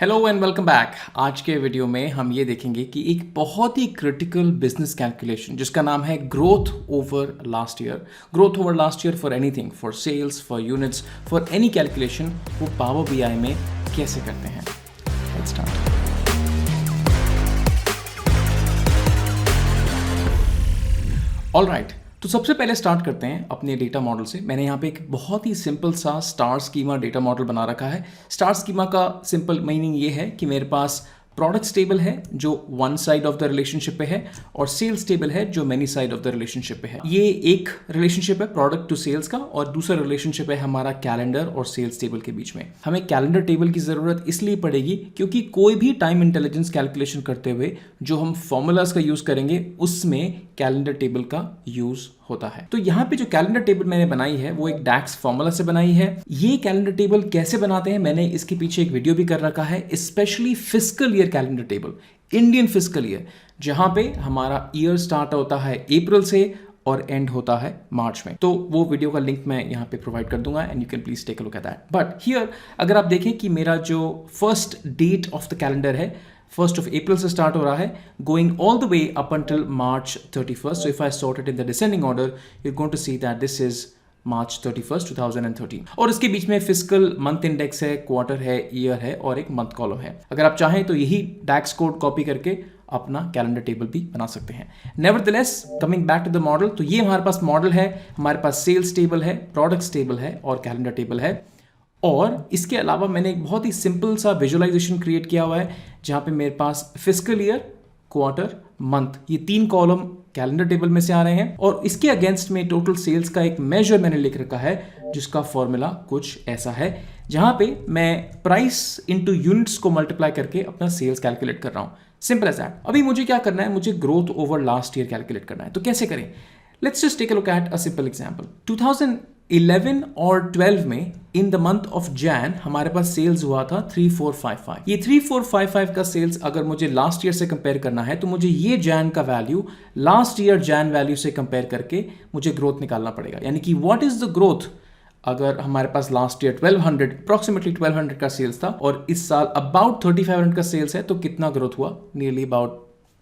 Hello and welcome back. आज के video में हम ये देखेंगे कि एक बहुत ही क्रिटिकल बिजनेस कैलकुलेशन जिसका नाम है growth over last year for anything, for sales, for units, for any calculation, वो पावर बीआई में कैसे करते हैं। Let's start. ऑलराइट, तो सबसे पहले स्टार्ट करते हैं अपने डेटा मॉडल से। मैंने यहाँ पे एक बहुत ही सिंपल सा स्टार स्कीमा डेटा मॉडल बना रखा है। स्टार स्कीमा का सिंपल मीनिंग ये है कि मेरे पास प्रोडक्ट्स टेबल है जो one side of the relationship पे है और सेल्स टेबल है जो many side of the relationship पे है। ये एक रिलेशनशिप है प्रोडक्ट टू सेल्स का और दूसरा रिलेशनशिप है हमारा कैलेंडर और सेल्स टेबल के बीच में। हमें कैलेंडर टेबल की जरूरत इसलिए पड़ेगी क्योंकि कोई भी टाइम इंटेलिजेंस कैलकुलेशन करते हुए जो हम फॉर्मूलाज का यूज करेंगे उसमें कैलेंडर टेबल का यूज होता है। तो यहाँ पे जो कैलेंडर टेबल मैंने बनाई है वो एक डैक्स फॉर्मूला से बनाई है। ये कैलेंडर टेबल कैसे बनाते हैं मैंने इसके पीछे एक वीडियो भी कर रखा है, specially fiscal year calendar table, Indian fiscal year, जहां पे हमारा ईयर स्टार्ट होता है अप्रैल से और एंड होता है मार्च में। तो वो वीडियो का लिंक मैं यहाँ पे प्रोवाइड कर दूंगा and you can please take a look at that. But here अगर आप देखें कि मेरा जो first date of the calendar है 1st of April से स्टार्ट हो रहा है, going all the way up until March 31st. So if I sort it in the descending order, you're going to see that this is March 31st, 2013. और इसके बीच में physical month index है, quarter है, year है और एक month column है। अगर आप चाहें तो यही डैक्स कोड कॉपी करके अपना कैलेंडर टेबल भी बना सकते हैं। Nevertheless, coming back to the model, तो ये हमारे पास मॉडल है, हमारे पास सेल्स टेबल है, प्रोडक्ट्स टेबल है और कैलेंडर टेबल है। और इसके अलावा मैंने एक बहुत ही सिंपल सा विजुअलाइजेशन क्रिएट किया हुआ है जहां पे मेरे पास फिजिकल ईयर, क्वार्टर, मंथ, ये 3 कॉलम कैलेंडर टेबल में से आ रहे हैं और इसके अगेंस्ट में टोटल सेल्स का एक मेजर मैंने लिख रखा है जिसका फॉर्मूला कुछ ऐसा है जहां पे मैं प्राइस इनटू यूनिट्स को मल्टीप्लाई करके अपना सेल्स कैलकुलेट कर रहा हूं। Simple as that. अभी मुझे क्या करना है, मुझे growth over last year calculate करना है। तो कैसे करें? Let's just take a look at a simple example. 2011 और 12 में in the month of Jan हमारे पास सेल्स हुआ था 3455। ये 3455 का सेल्स अगर मुझे लास्ट ईयर से कंपेयर करना है तो मुझे ये जैन का value last year Jain value से कंपेयर करके मुझे ग्रोथ निकालना पड़ेगा। यानी कि व्हाट इज द ग्रोथ अगर हमारे पास लास्ट ईयर 1200 अप्रोक्सीमेटली 1200 का सेल्स था और इस साल अबाउट 3500 का सेल्स है, तो कितना ग्रोथ हुआ? नियरली अबाउट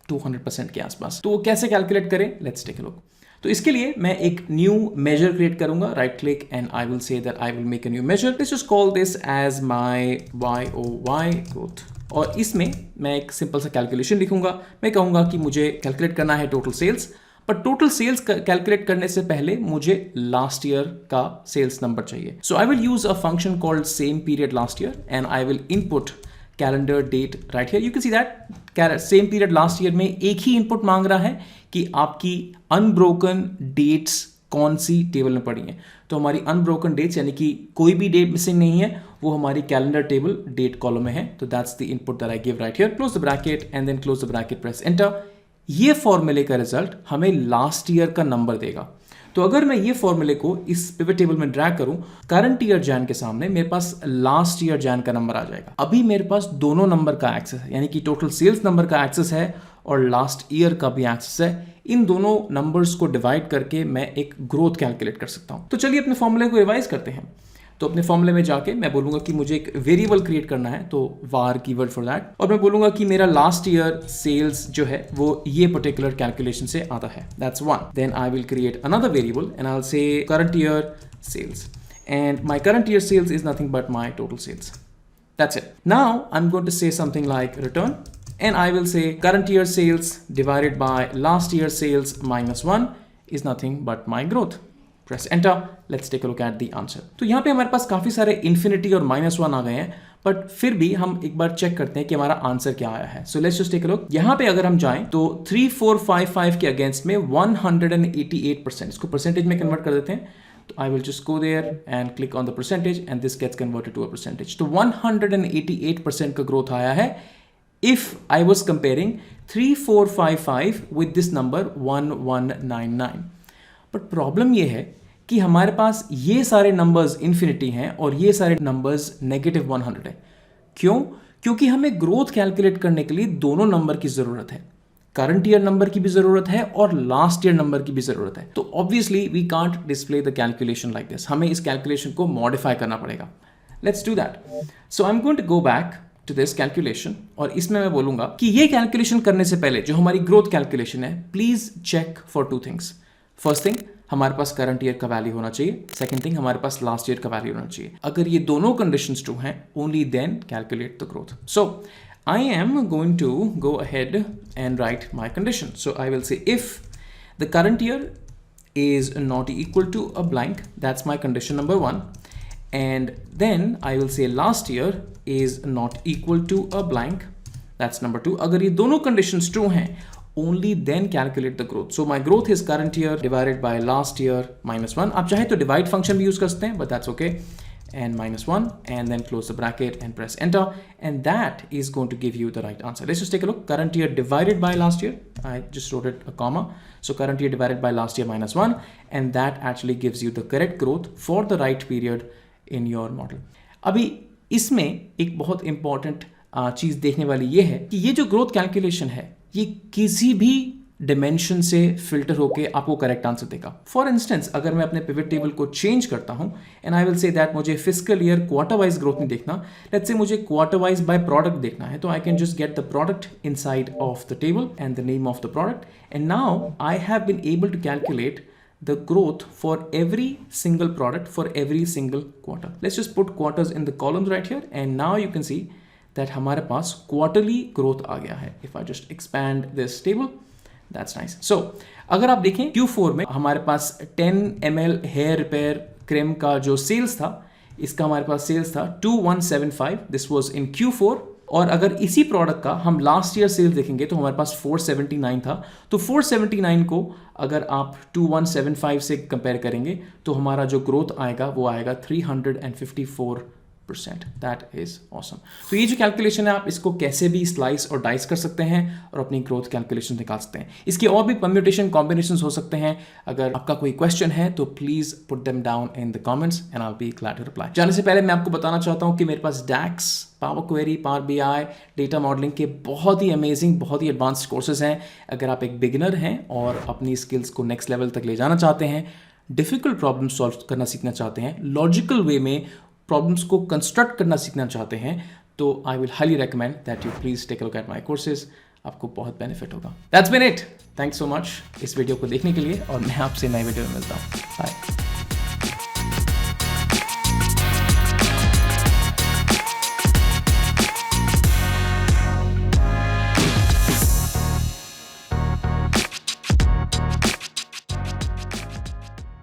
200% के आसपास। तो वो कैसे कैलकुलेट करें? Let's take a look. तो इसके लिए मैं एक न्यू मेजर क्रिएट करूंगा, right click and I will say that I will make a new measure. Let's just call this as my YOY growth और इसमें मैं एक सिंपल सा कैलकुलेशन लिखूंगा। मैं कहूंगा कि मुझे कैलकुलेट करना है टोटल सेल्स, पर टोटल सेल्स कैलकुलेट करने से पहले मुझे लास्ट ईयर का सेल्स नंबर चाहिए। So I will use a function called same period last year and I will input calendar date right here. You can see that same period last year में एक ही input मांग रहा है कि आपकी unbroken dates कौन सी table में पड़ी हैं। तो हमारी अनब्रोकन डेट्स यानी कि कोई भी डेट मिसिंग नहीं है वो हमारी कैलेंडर टेबल डेट कॉलम में है। तो that's the input that I give right here. Close the bracket and then close the bracket, press enter. ये फॉर्मूले का रिजल्ट हमें लास्ट ईयर का नंबर देगा। तो अगर मैं ये फॉर्मूले को इस पिवट टेबल में ड्रैग करूं करंट ईयर जैन के सामने, मेरे पास लास्ट ईयर जैन का नंबर आ जाएगा। अभी मेरे पास दोनों नंबर का एक्सेस है, यानी कि टोटल सेल्स नंबर का एक्सेस है और लास्ट ईयर का भी एक्सेस है। इन दोनों नंबर्स को डिवाइड करके मैं एक ग्रोथ कैलकुलेट कर सकता हूं। तो चलिए अपने फॉर्मूले को रिवाइज करते हैं। तो अपने फॉर्मूले में जाके मैं बोलूंगा कि मुझे एक वेरिएबल क्रिएट करना है, तो var कीवर्ड फॉर दैट, और मैं बोलूंगा कि मेरा लास्ट ईयर सेल्स जो है वो ये पर्टिकुलर कैलकुलेशन से आता है। That's one. Then I will create another variable and I will say current year sales and my current year sales is nothing but my total sales. That's it. Now I'm going to say something like return and I will say current year sales divided by last year sales minus 1 is nothing but my growth. Press enter. Let's take a look at the answer. तो यहाँ पे हमारे पास काफी सारे infinity और -1 आ गए हैं, but फिर भी हम एक बार चेक करते हैं कि हमारा आंसर क्या आया है। So let's just take a look. यहाँ पे अगर हम जाएं तो 3455 के अगेंस्ट में 188%, इसको परसेंटेज में कन्वर्ट कर देते हैं। तो I will just go there and click on the percentage and this gets converted to a percentage. तो 188% का ग्रोथ आया है if I was comparing 3455 with this number 1199. But problem ये है कि हमारे पास ये सारे नंबर्स इन्फिनिटी हैं और ये सारे नंबर्स -100 है। क्यों? क्योंकि हमें ग्रोथ कैलकुलेट करने के लिए दोनों नंबर की जरूरत है, करंट ईयर नंबर की भी जरूरत है और लास्ट ईयर नंबर की भी जरूरत है। तो obviously we can't display the calculation like this, हमें इस कैलकुलेशन को मॉडिफाई करना पड़ेगा। Let's do that. So I am going to go back to this calculation और इसमें मैं बोलूंगा कि ये कैलकुलेशन करने से पहले जो हमारी ग्रोथ कैलकुलेशन है, please check for 2 things. First thing, हमारे पास करंट ईयर का वैल्यू होना चाहिए. सेकंड थिंग, हमारे पास लास्ट ईयर का वैल्यू होना चाहिए. अगर ये दोनों कंडीशंस ट्रू हैं, only then calculate the growth. So I am going to go ahead and write my condition. So I will say if the current year is not equal to a blank, that's my condition number 1. And then I will say last year is not equal to a blank, that's number 2. अगर ये दोनों conditions true हैं, only then calculate the growth. So my growth is current year divided by last year minus 1. आप चाहे तो divide function भी use कर सकते हैं, but that's okay. And minus 1, and then close the bracket and press enter, and that is going to give you the right answer. Let's just take a look. Current year divided by last year, I just wrote it a comma, so current year divided by last year minus 1, and that actually gives you the correct growth for the right period in your model. अभी इसमें एक बहुत important चीज देखने वाली ये है कि ये जो ग्रोथ कैलकुलेशन है, ये किसी भी डिमेंशन से फिल्टर होके आपको करेक्ट आंसर देगा. फॉर इंस्टेंस, अगर मैं अपने पिवट टेबल को चेंज करता हूं and I will say that मुझे physical year quarter wise growth नहीं देखना, लेट्स से मुझे क्वार्टर वाइज बाय प्रोडक्ट देखना है, तो I can just get the product inside of the table and the name of the product, and now I have been able to calculate the growth for every single product for every single quarter. Let's just put quarters in the columns right here, and now you can see that हमारे पास quarterly growth आ गया है. If I just expand this table, that's nice. So अगर आप देखें Q4 में हमारे पास 10 ml hair repair cream का जो सेल्स था, इसका हमारे पास सेल्स था 2175. This was in Q4. और अगर इसी प्रोडक्ट का हम लास्ट ईयर सेल देखेंगे तो हमारे पास 479 था. तो 479 को अगर आप 2175 से कंपेयर करेंगे तो हमारा जो ग्रोथ आएगा वो आएगा 354%. That is awesome. तो ये जो कैलकुलेशन है, आप इसको कैसे भी स्लाइस और डाइस कर सकते हैं और अपनी ग्रोथ कैलकुलेशन निकाल सकते हैं. इसके और भी परम्यूटेशन कॉम्बिनेशन हो सकते हैं. अगर आपका कोई क्वेश्चन है तो please put them down in the comments and I will be glad to reply. जाने से पहले मैं आपको बताना चाहता हूं कि मेरे पास DAX, power query, power BI, data modelling के बहुत ही अमेजिंग, बहुत ही एडवांस्ड कोर्सेज हैं. अगर आप एक बिगिनर हैं और अपनी स्किल्स को नेक्स्ट लेवल तक ले जाना चाहते हैं, डिफिकल्ट प्रॉब्लम सॉल्व करना सीखना चाहते हैं, लॉजिकल वे में प्रॉब्लम्स को कंस्ट्रक्ट करना सीखना चाहते हैं, तो I will highly recommend that you please take a look at my courses. आपको बहुत बेनिफिट होगा. That's been it. Thanks so much इस वीडियो को देखने के लिए, और मैं आपसे नए वीडियो में मिलता हूँ. बाय.